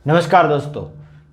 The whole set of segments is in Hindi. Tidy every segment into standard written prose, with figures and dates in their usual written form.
नमस्कार दोस्तों,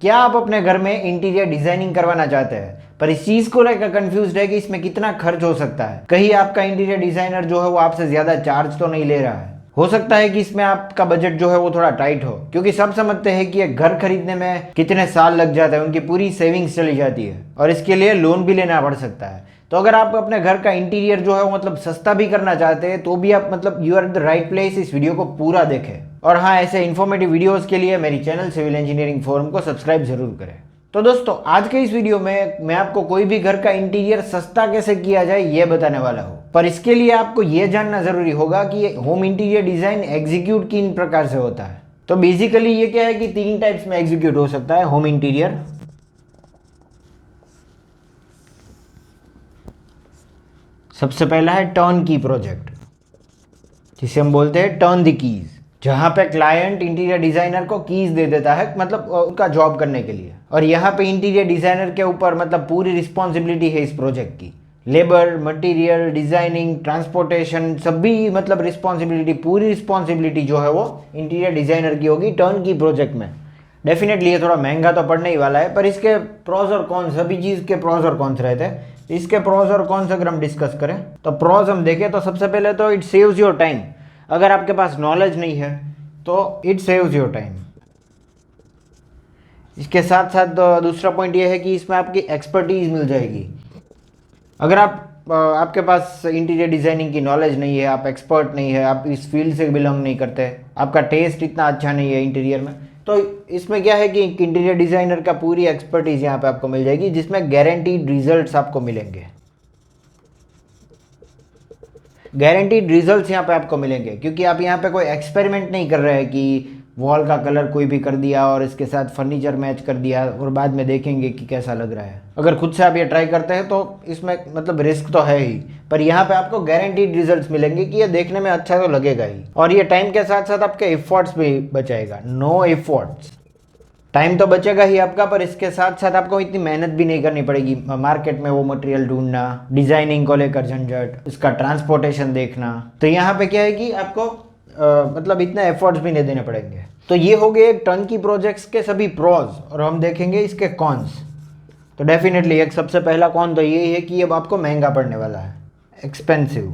क्या आप अपने घर में इंटीरियर डिजाइनिंग करवाना चाहते हैं पर इस चीज को लेकर कंफ्यूज है कि इसमें कितना खर्च हो सकता है। कहीं आपका इंटीरियर डिजाइनर जो है वो आपसे ज्यादा चार्ज तो नहीं ले रहा है। हो सकता है कि इसमें आपका बजट जो है वो थोड़ा टाइट हो, क्योंकि सब समझते हैं कि एक घर खरीदने में कितने साल लग जाते हैं, उनकी पूरी सेविंग्स चली जाती है और इसके लिए लोन भी लेना पड़ सकता है। तो अगर आप अपने घर का इंटीरियर जो है वो मतलब सस्ता भी करना चाहते हैं तो भी आप मतलब you are the right place. इस वीडियो को पूरा देखें और हाँ, ऐसे इन्फॉर्मेटिव वीडियोस के लिए मेरी चैनल सिविल इंजीनियरिंग फोरम को सब्सक्राइब जरूर करें। तो दोस्तों, आज के इस वीडियो में मैं आपको कोई भी घर का इंटीरियर सस्ता कैसे किया जाए ये बताने वाला हूँ। पर इसके लिए आपको ये जानना जरूरी होगा कि होम इंटीरियर डिजाइन एग्जीक्यूट किन प्रकार से होता है। तो बेसिकली ये क्या है कि 3 टाइप्स में एग्जीक्यूट हो सकता है होम इंटीरियर। सबसे पहला है टर्न की प्रोजेक्ट, जिसे हम बोलते हैं टर्न द कीज, जहां पे क्लाइंट इंटीरियर डिजाइनर को कीज दे देता है मतलब उनका जॉब करने के लिए, और यहाँ पे इंटीरियर डिजाइनर के ऊपर मतलब पूरी रिस्पॉन्सिबिलिटी है इस प्रोजेक्ट की। लेबर, मटेरियल, डिजाइनिंग, ट्रांसपोर्टेशन सभी मतलब रिस्पॉन्सिबिलिटी, पूरी रिस्पॉन्सिबिलिटी जो है वो इंटीरियर डिजाइनर की होगी टर्न की प्रोजेक्ट में। डेफिनेटली ये थोड़ा महंगा तो पड़ने ही वाला है, पर इसके प्रोज और कॉन्स, सभी चीज़ के प्रोज और कॉन्स रहते हैं। इसके प्रोज और कॉन्स अगर हम डिस्कस करें तो प्रोज हम देखें तो सबसे पहले तो इट सेव्स योर टाइम। अगर आपके पास नॉलेज नहीं है तो इट सेव्स योर टाइम। इसके साथ साथ दूसरा पॉइंट ये है कि इसमें आपकी एक्सपर्टीज मिल जाएगी। अगर आपके पास इंटीरियर डिजाइनिंग की नॉलेज नहीं है, आप एक्सपर्ट नहीं है, आप इस फील्ड से बिलोंग नहीं करते, आपका टेस्ट इतना अच्छा नहीं है इंटीरियर में, तो इसमें क्या है कि इंटीरियर डिजाइनर का पूरी एक्सपर्टीज यहाँ पे आपको मिल जाएगी, जिसमें गारंटीड रिजल्ट्स आपको मिलेंगे। गारंटीड रिजल्ट्स यहाँ पे आपको मिलेंगे क्योंकि आप यहाँ पे कोई एक्सपेरिमेंट नहीं कर रहे हैं कि वॉल का कलर कोई भी कर दिया और इसके साथ फर्नीचर मैच कर दिया और बाद में देखेंगे कि कैसा लग रहा है। अगर खुद से आप ये ट्राई करते हैं तो इसमें मतलब रिस्क तो है ही, पर यहाँ पे आपको गारंटीड रिजल्ट्स मिलेंगे कि ये देखने में अच्छा तो लगेगा ही, और ये टाइम के साथ साथ आपके एफर्ट्स भी बचाएगा। नो एफर्ट्स, टाइम तो बचेगा ही आपका, पर इसके साथ साथ आपको इतनी मेहनत भी नहीं करनी पड़ेगी मार्केट में वो मटेरियल ढूंढना, डिजाइनिंग को लेकर झंझट, इसका ट्रांसपोर्टेशन देखना। तो यहाँ पे क्या है कि आपको मतलब इतने एफर्ट्स भी नहीं देने पड़ेंगे। तो ये हो गए टर्न की प्रोजेक्ट्स के सभी प्रोज, और हम देखेंगे इसके कॉन्स। तो डेफिनेटली एक सबसे पहला कॉन तो यही है कि अब आपको महंगा पड़ने वाला है, एक्सपेंसिव।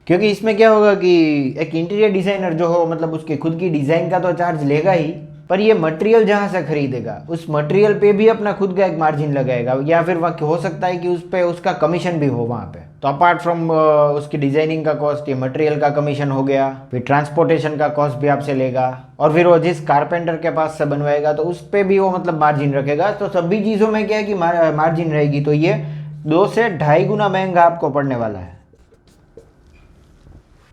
क्योंकि इसमें क्या होगा कि एक इंटीरियर डिजाइनर जो हो मतलब उसके खुद की डिजाइन का तो चार्ज लेगा ही, पर ये मटेरियल जहाँ से खरीदेगा उस मटेरियल पे भी अपना खुद का एक मार्जिन लगाएगा, या फिर हो सकता है कि उस पे उसका कमीशन भी हो वहाँ पे। तो अपार्ट फ्रॉम उसकी डिजाइनिंग का कॉस्ट, ये मटेरियल का कमीशन हो गया, फिर ट्रांसपोर्टेशन का कॉस्ट भी आपसे लेगा, और फिर वो जिस कारपेंटर के पास से बनवाएगा तो उस पर भी वो मतलब मार्जिन रखेगा। तो सभी चीज़ों में क्या है कि मार्जिन रहेगी, तो ये 2 से 2.5 गुना महंगा आपको पड़ने वाला है।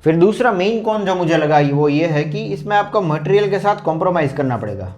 फिर दूसरा मेन कॉन जो मुझे लगा वो ये है कि इसमें आपको मटेरियल के साथ कॉम्प्रोमाइज करना पड़ेगा।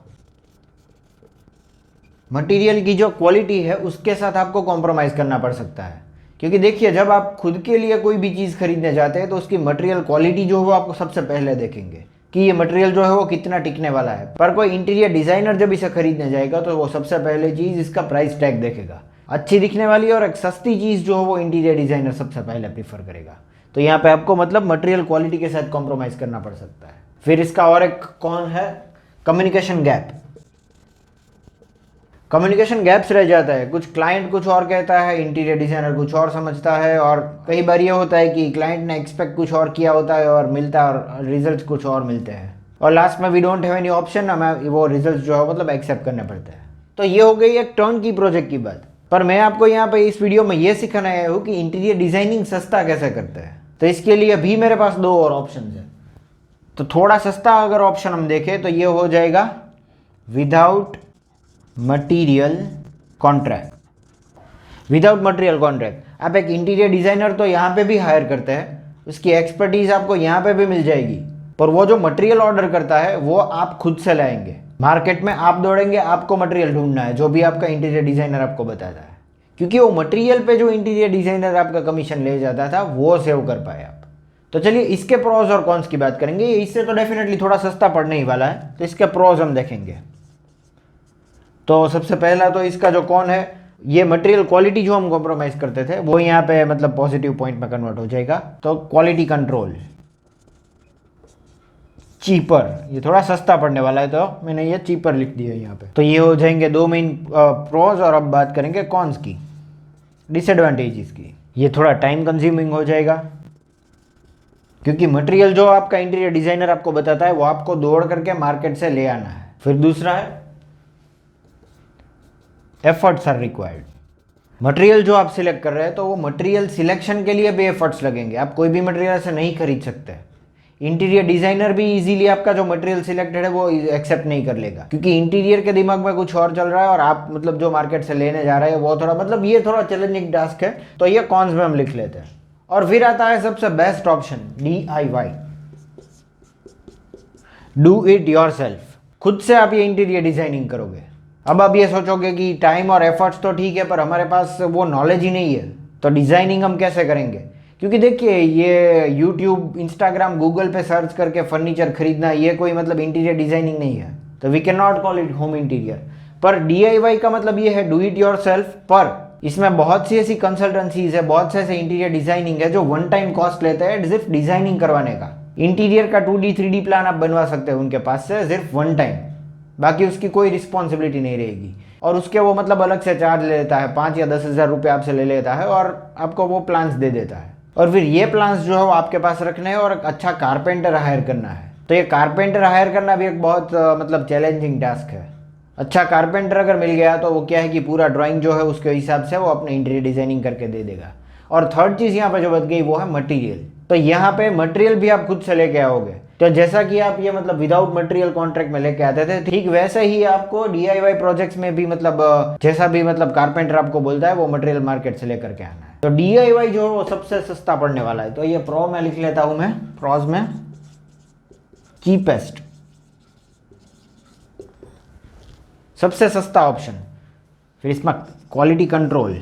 मटेरियल की जो क्वालिटी है उसके साथ आपको कॉम्प्रोमाइज करना पड़ सकता है, क्योंकि देखिए जब आप खुद के लिए कोई भी चीज़ खरीदने जाते हैं तो उसकी मटेरियल क्वालिटी जो है वो आपको सबसे पहले देखेंगे कि ये मटेरियल जो है वो कितना टिकने वाला है। पर कोई इंटीरियर डिजाइनर जब इसे खरीदने जाएगा तो वो सबसे पहले चीज़ इसका प्राइस टैग देखेगा। अच्छी दिखने वाली और एक सस्ती चीज़ जो है वो इंटीरियर डिजाइनर सबसे पहले प्रीफर करेगा। तो यहाँ पे आपको मतलब मटेरियल क्वालिटी के साथ कॉम्प्रोमाइज़ करना पड़ सकता है। फिर इसका और एक कौन है, कम्युनिकेशन गैप। कम्युनिकेशन गैप्स रह जाता है, कुछ क्लाइंट कुछ और कहता है, इंटीरियर डिजाइनर कुछ और समझता है, और कई बार ये होता है कि क्लाइंट ने एक्सपेक्ट कुछ और किया होता है और मिलता है और रिजल्ट कुछ और मिलते हैं, और लास्ट में we don't have any option, हमें वो रिजल्ट जो है मतलब एक्सेप्ट करने पड़ते हैं। तो ये हो गई एक टर्न की प्रोजेक्ट की बात। पर मैं आपको यहाँ पे इस वीडियो में ये सिखाना आया हूँ कि इंटीरियर डिजाइनिंग सस्ता कैसे करते हैं। तो इसके लिए भी मेरे पास 2 और ऑप्शन है। तो थोड़ा सस्ता अगर ऑप्शन हम देखें तो ये हो जाएगा without material contract. Without material contract आप एक इंटीरियर डिजाइनर तो यहाँ पे भी हायर करते हैं, उसकी एक्सपर्टीज आपको यहाँ पे भी मिल जाएगी, पर वो जो मटेरियल ऑर्डर करता है वो आप खुद से लाएंगे। मार्केट में आप दौड़ेंगे, आपको मटेरियल ढूंढना है जो भी आपका इंटीरियर डिजाइनर आपको बताता है, क्योंकि वो मटेरियल पे जो इंटीरियर डिजाइनर आपका कमीशन ले जाता था वो सेव कर पाए आप। तो चलिए इसके प्रोज और कॉन्स की बात करेंगे। इससे तो डेफिनेटली थोड़ा सस्ता पड़ने ही वाला है, तो इसके प्रोज हम देखेंगे। तो सबसे पहला तो इसका जो कौन है, ये मटेरियल क्वालिटी जो हम कॉम्प्रोमाइज करते थे वो यहाँ पे मतलब पॉजिटिव पॉइंट में कन्वर्ट हो जाएगा। तो क्वालिटी कंट्रोल, चीपर, ये थोड़ा सस्ता पड़ने वाला है तो मैंने ये चीपर लिख दिया यहाँ पे। तो ये हो जाएंगे दो मेन प्रोज। और अब बात करेंगे कॉन्स की, डिसएडवांटेजेस की। ये थोड़ा टाइम कंज्यूमिंग हो जाएगा, क्योंकि मटेरियल जो आपका इंटीरियर डिजाइनर आपको बताता है वो आपको दौड़ करके मार्केट से ले आना है। फिर दूसरा है एफर्ट्स आर रिक्वायर्ड। मटेरियल जो आप सिलेक्ट कर रहे हैं तो वो मटेरियल सिलेक्शन के लिए भी एफर्ट्स लगेंगे। आप कोई भी मटेरियल से नहीं खरीद सकते। इंटीरियर डिजाइनर भी इजीली आपका जो मटेरियल सिलेक्टेड है वो एक्सेप्ट नहीं कर लेगा, क्योंकि इंटीरियर के दिमाग में कुछ और चल रहा है और आप मतलब जो मार्केट से लेने जा रहे हैं वो थोड़ा मतलब ये थोड़ा चैलेंजिंग टास्क है। तो ये कॉन्स में हम लिख लेते हैं। और फिर आता है सबसे best option, DIY, do it yourself. खुद से आप ये इंटीरियर डिजाइनिंग करोगे। अब आप ये सोचोगे कि टाइम और एफर्ट्स तो ठीक है, पर हमारे पास वो नॉलेज ही नहीं है, तो डिजाइनिंग हम कैसे करेंगे? क्योंकि देखिए ये यूट्यूब, इंस्टाग्राम, गूगल पे सर्च करके फर्नीचर खरीदना ये कोई मतलब इंटीरियर डिजाइनिंग नहीं है। तो we can not call it home interior. पर DIY का मतलब ये है डू इट योरसेल्फ, पर इसमें बहुत सी ऐसी कंसल्टेंसीज है, बहुत से ऐसे इंटीरियर डिजाइनिंग है जो वन टाइम कॉस्ट लेते हैं सिर्फ डिजाइनिंग करवाने का। इंटीरियर का 2D 3D प्लान आप बनवा सकते हो उनके पास से सिर्फ वन टाइम, बाकी उसकी कोई रिस्पॉन्सिबिलिटी नहीं रहेगी। और उसके वो मतलब अलग से चार्ज ले लेता है, 5 या 10 हज़ार रुपये आपसे ले लेता है और आपको वो प्लान्स दे देता है। और फिर ये प्लान्स जो है वो आपके पास रखने हैं और एक अच्छा कारपेंटर हायर करना है। तो ये कारपेंटर हायर करना भी एक बहुत मतलब चैलेंजिंग टास्क है। अच्छा कारपेंटर अगर मिल गया तो वो क्या है कि पूरा ड्राइंग जो है उसके हिसाब से वो अपने इंटीरियर डिजाइनिंग करके दे देगा। और थर्ड चीज़ यहाँ पे जो बच गई वो है मटेरियल। तो यहाँ पे मटेरियल भी आप खुद से लेके आओगे। तो जैसा कि आप ये मतलब विदाउट मटेरियल कॉन्ट्रैक्ट में लेके आते थे, ठीक वैसे ही आपको DIY प्रोजेक्ट्स में भी मतलब जैसा भी मतलब कारपेंटर आपको बोलता है वो मटेरियल मार्केट से लेकर के आना है। तो DIY जो है वो सबसे सस्ता पड़ने वाला है। तो ये प्रो में लिख लेता हूँ मैं, प्रोज में चीपेस्ट, सबसे सस्ता ऑप्शन। फिर इसमें क्वालिटी कंट्रोल,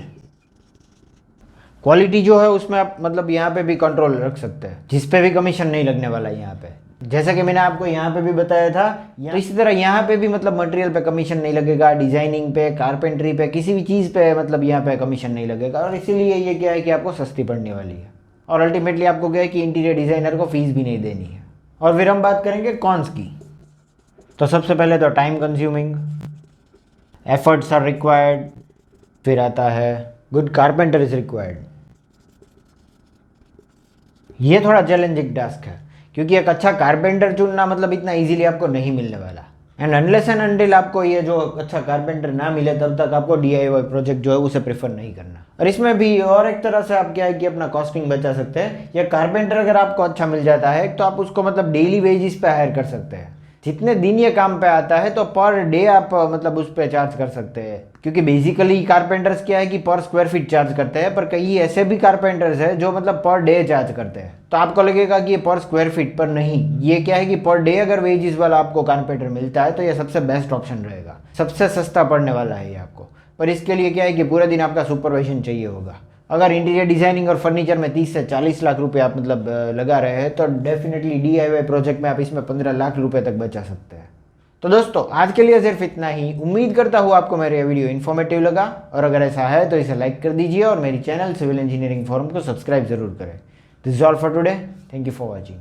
क्वालिटी जो है उसमें आप मतलब यहाँ पे भी कंट्रोल रख सकते हैं, जिस पे भी कमीशन नहीं लगने वाला है यहाँ पे। जैसा कि मैंने आपको यहाँ पे भी बताया था, तो इसी तरह यहाँ पे भी मतलब मटेरियल पे कमीशन नहीं लगेगा, डिजाइनिंग पे, कारपेंट्री पे, किसी भी चीज़ पे मतलब यहाँ पे कमीशन नहीं लगेगा। और इसीलिए ये क्या है कि आपको सस्ती पड़ने वाली है। और अल्टीमेटली आपको क्या है कि इंटीरियर डिज़ाइनर को फीस भी नहीं देनी है। और फिर हम बात करेंगे कॉन्स की। तो सबसे पहले तो time consuming, efforts are required, फिर आता है गुड कारपेंटर इज रिक्वायर्ड। ये थोड़ा चैलेंजिंग टास्क है, क्योंकि एक अच्छा कारपेंटर चुनना मतलब इतना इजीली आपको नहीं मिलने वाला। एंड अनलेस एंड अनटिल आपको ये जो अच्छा कारपेंटर ना मिले तब तक आपको DIY प्रोजेक्ट जो है उसे प्रेफर नहीं करना। और इसमें भी और एक तरह से आप क्या है कि अपना कॉस्टिंग बचा सकते हैं। या कारपेंटर अगर आपको अच्छा मिल जाता है तो आप उसको मतलब डेली वेजेस पे हायर कर सकते हैं। जितने दिन ये काम पे आता है तो पर डे आप मतलब उस पर चार्ज कर सकते हैं, क्योंकि बेसिकली कारपेंटर्स क्या है कि पर स्क्वायर फीट चार्ज करते हैं। पर कई ऐसे भी कारपेंटर्स हैं जो मतलब पर डे चार्ज करते हैं। तो आपको लगेगा कि ये पर स्क्वायर फीट, पर नहीं, ये क्या है कि पर डे अगर वेजेस वाला आपको कारपेंटर मिलता है तो ये सबसे बेस्ट ऑप्शन रहेगा, सबसे सस्ता पड़ने वाला है ये आपको। पर इसके लिए क्या है कि पूरे दिन आपका सुपरविजन चाहिए होगा। अगर इंटीरियर डिजाइनिंग और फर्नीचर में 30 से 40 लाख रुपए आप मतलब लगा रहे हैं तो डेफिनेटली DIY प्रोजेक्ट में आप इसमें 15 लाख रुपए तक बचा सकते हैं। तो दोस्तों आज के लिए सिर्फ इतना ही। उम्मीद करता हूँ आपको मेरा ये वीडियो इन्फॉर्मेटिव लगा, और अगर ऐसा है तो इसे लाइक कर दीजिए और मेरी चैनल सिविल इंजीनियरिंग फोरम को सब्सक्राइब जरूर करें। This is all for today. Thank you for watching.